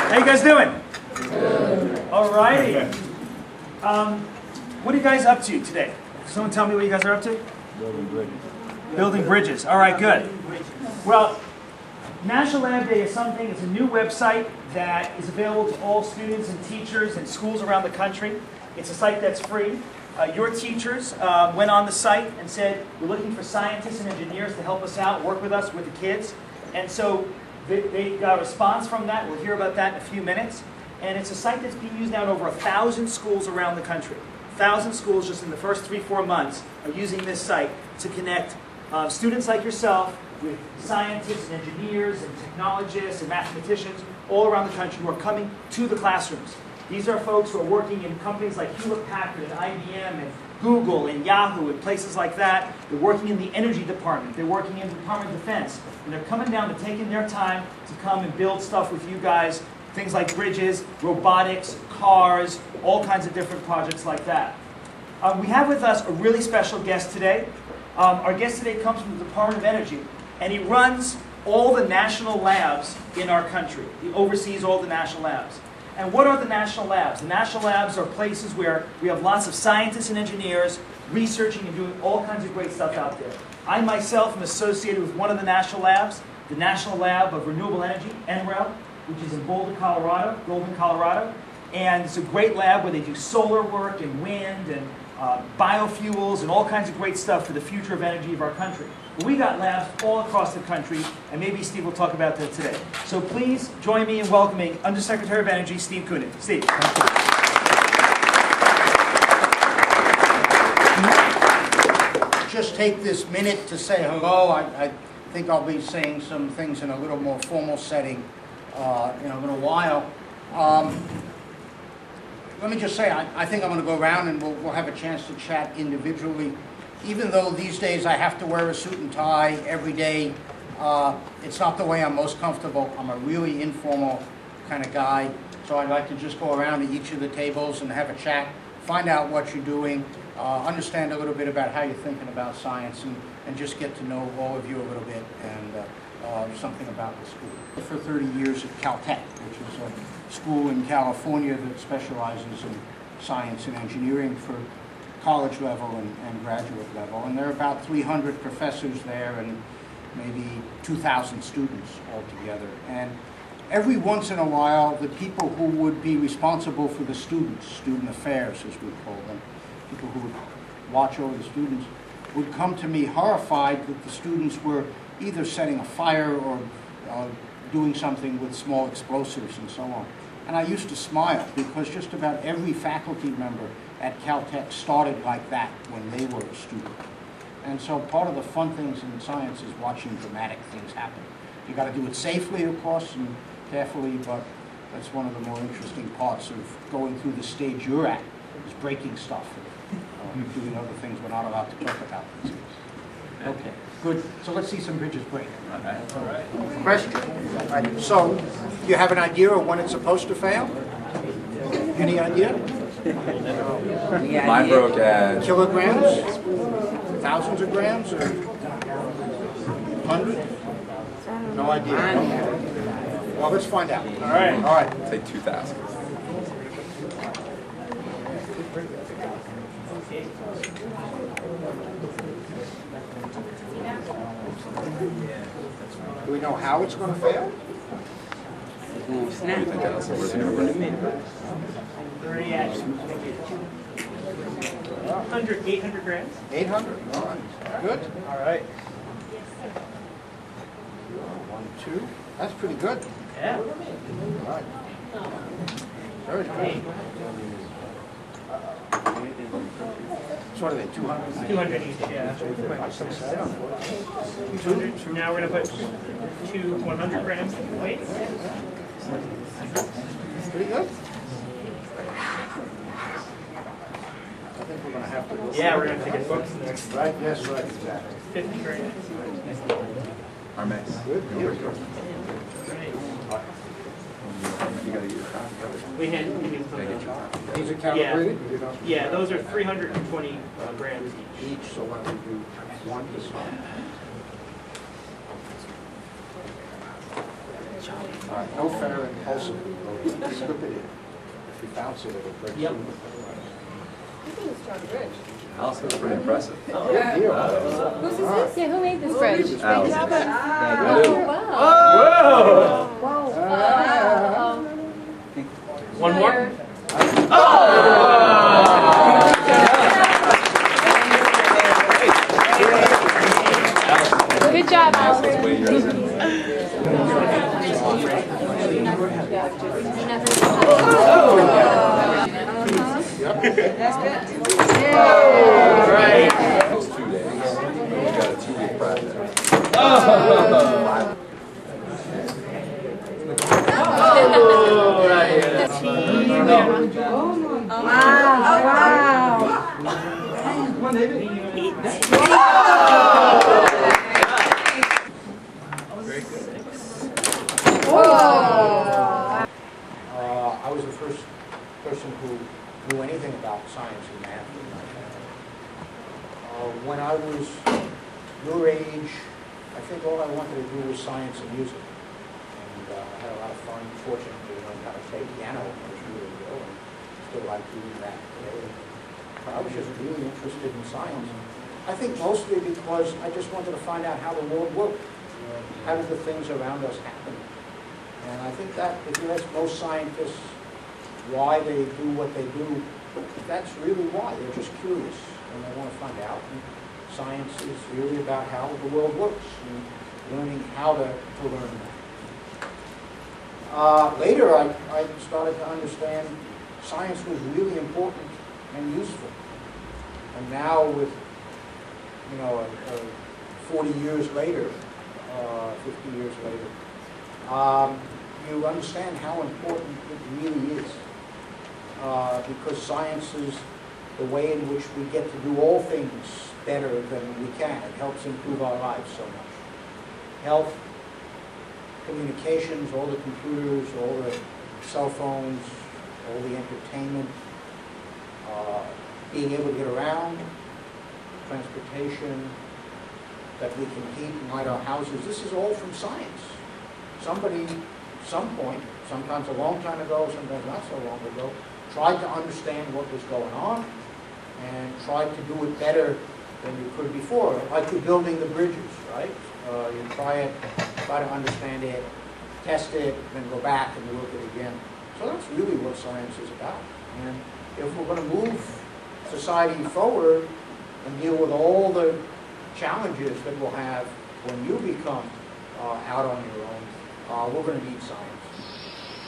How you guys doing? Good. All righty. What are you guys up to today? Someone tell me what you guys are up to? Building bridges. Building bridges. All right, good. Well, National Lab Day is something, it's a new website that is available to all students and teachers and schools around the country. It's a site that's free. Your teachers went on the site and said, we're looking for scientists and engineers to help us out, work with us, with the kids. And so they got a response from that. We'll hear about that in a few minutes. And it's a site that's being used now in over 1,000 schools around the country. 1,000 schools just in the first 3-4 months are using this site to connect students like yourself with scientists and engineers and technologists and mathematicians all around the country who are coming to the classrooms. These are folks who are working in companies like Hewlett-Packard and IBM and Google and Yahoo and places like that. They're working in the energy department. They're working in the Department of Defense. And they're coming down and taking their time to come and build stuff with you guys. Things like bridges, robotics, cars, all kinds of different projects like that. We have with us a really special guest today. Our guest today comes from the Department of Energy, and he runs all the national labs in our country. He oversees all the national labs. And what are the national labs? The national labs are places where we have lots of scientists and engineers researching and doing all kinds of great stuff out there. I myself am associated with one of the national labs, the National Lab of Renewable Energy, NREL, which is in Boulder, Colorado, Golden, Colorado. And it's a great lab where they do solar work and wind and biofuels and all kinds of great stuff for the future of energy of our country. But we got labs all across the country, and maybe Steve will talk about that today. So please join me in welcoming Undersecretary of Energy, Steve Koonin. Steve. Just take this minute to say hello. I think I'll be saying some things in a little more formal setting in a little while. Let me just say, I think I'm going to go around and we'll have a chance to chat individually. Even though these days I have to wear a suit and tie every day, it's not the way I'm most comfortable. I'm a really informal kind of guy. So I'd like to just go around to each of the tables and have a chat, find out what you're doing, understand a little bit about how you're thinking about science, and just get to know all of you a little bit and something about the school. For 30 years at Caltech, which is a school in California that specializes in science and engineering for college level and graduate level. And there are about 300 professors there and maybe 2,000 students altogether. And every once in a while, the people who would be responsible for the students, student affairs as we call them, people who would watch over the students, would come to me horrified that the students were either setting a fire or doing something with small explosives and so on. And I used to smile because just about every faculty member at Caltech started like that when they were a student. And so part of the fun things in science is watching dramatic things happen. You got to do it safely, of course, and carefully, but that's one of the more interesting parts of going through the stage you're at, is breaking stuff and doing other things we're not allowed to talk about these days. Okay, good. So let's see some bridges break. All right. Question. All right. So, you have an idea of when it's supposed to fail? Any idea? Mine broke at Kilograms? Thousands of grams? Or 100? No idea. Well, let's find out. All right. All right. say 2,000. Do we know how it's going to fail? What do you think, Allison? Where's it going to break? 800 grams. 800. All right. Good. All right. 1, 2. That's pretty good. Yeah. All right. Very good. So what are they, 200? 200 each, yeah. 200. Now we're going to put 100 grams of weight. Pretty good. I think we're going to have to go. Yeah, we're going to take a focus next. Right, yes, right, exactly. 50 grams. Our mess. Good. Here. You got to get your copy. We can give you some of those. These are calibrated? You don't- Yeah, those are 320 grams each. Each, so why don't we do one this one? All right, no fair and wholesome. Slip it in. If you bounce it, it'll break. Yep. I think it's John Bridge. Alice, that's pretty impressive. Who's this? Yeah, who made this bridge? Alice. Wow. Whoa! Wow. One more? Good job, Alice, Alice. that's way yours in. Those 2 days. You got a 2-week project. I was the first person who knew anything about science and math in my family. When I was your age, I think all I wanted to do was science and music. And I had a lot of fun, fortunately, learning how to play piano when I was really little, and still like doing that today. But I was just really interested in science. I think mostly because I just wanted to find out how the world worked. How did the things around us happen? And I think that if you ask most scientists why they do what they do, that's really why. They're just curious and they want to find out. And science is really about how the world works and learning how to learn that. Later, I started to understand science was really important and useful. And now with, 40 years later, 50 years later, you understand how important it really is. Because science is the way in which we get to do all things better than we can. It helps improve our lives so much. Health, communications, all the computers, all the cell phones, all the entertainment, being able to get around, transportation, that we can heat and light our houses. This is all from science. Somebody, some point, sometimes a long time ago, sometimes not so long ago, tried to understand what was going on and tried to do it better than you could before. Like you're building the bridges, right? You try to understand it, test it, then go back and work it again. So that's really what science is about. And if we're going to move society forward and deal with all the challenges that we'll have when you become out on your own, we're going to need science.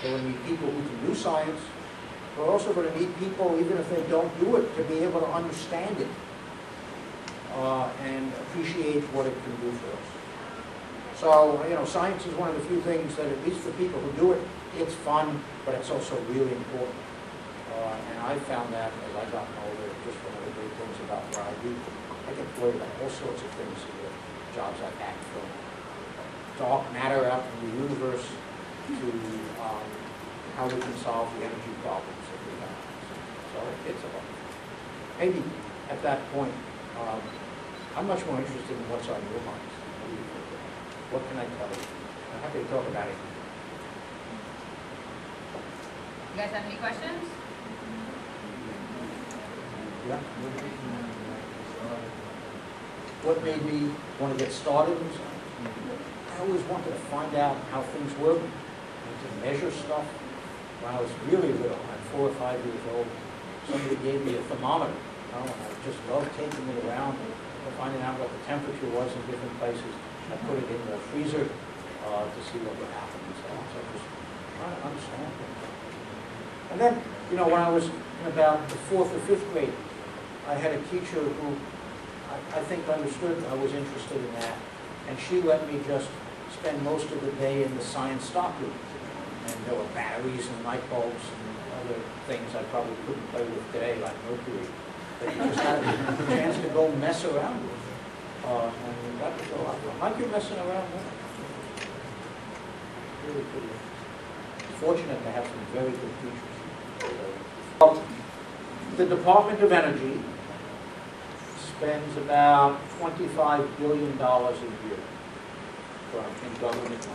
So we need people who can do science. We're also going to need people, even if they don't do it, to be able to understand it and appreciate what it can do for us. So, science is one of the few things that, at least for people who do it, it's fun, but it's also really important. And I found that as I got older, just one of the great things about what I do. I get worried about all sorts of things in the jobs I've had, from dark matter out in the universe to how we can solve the energy problems that we have. So it's a lot. Maybe at that point, I'm much more interested in what's on your minds. What can I tell you? I'm happy to talk about it. You guys have any questions? Yeah. What made me want to get started in science? I always wanted to find out how things work and to measure stuff. When I was really little, I'm 4 or 5 years old, somebody gave me a thermometer. And I just loved taking it around and finding out what the temperature was in different places. I put it in the freezer to see what would happen and so on. So just trying to understand things. And then, when I was in about the 4th or 5th grade, I had a teacher who I think understood I was interested in that, and she let me just spend most of the day in the science stock room. And there were batteries and light bulbs and other things I probably couldn't play with today, like mercury, that you just had a chance to go mess around with. And that was a lot of fun. Like you're messing around with. Really pretty. Fortunate to have some very good teachers. The Department of Energy spends about $25 billion a year in government.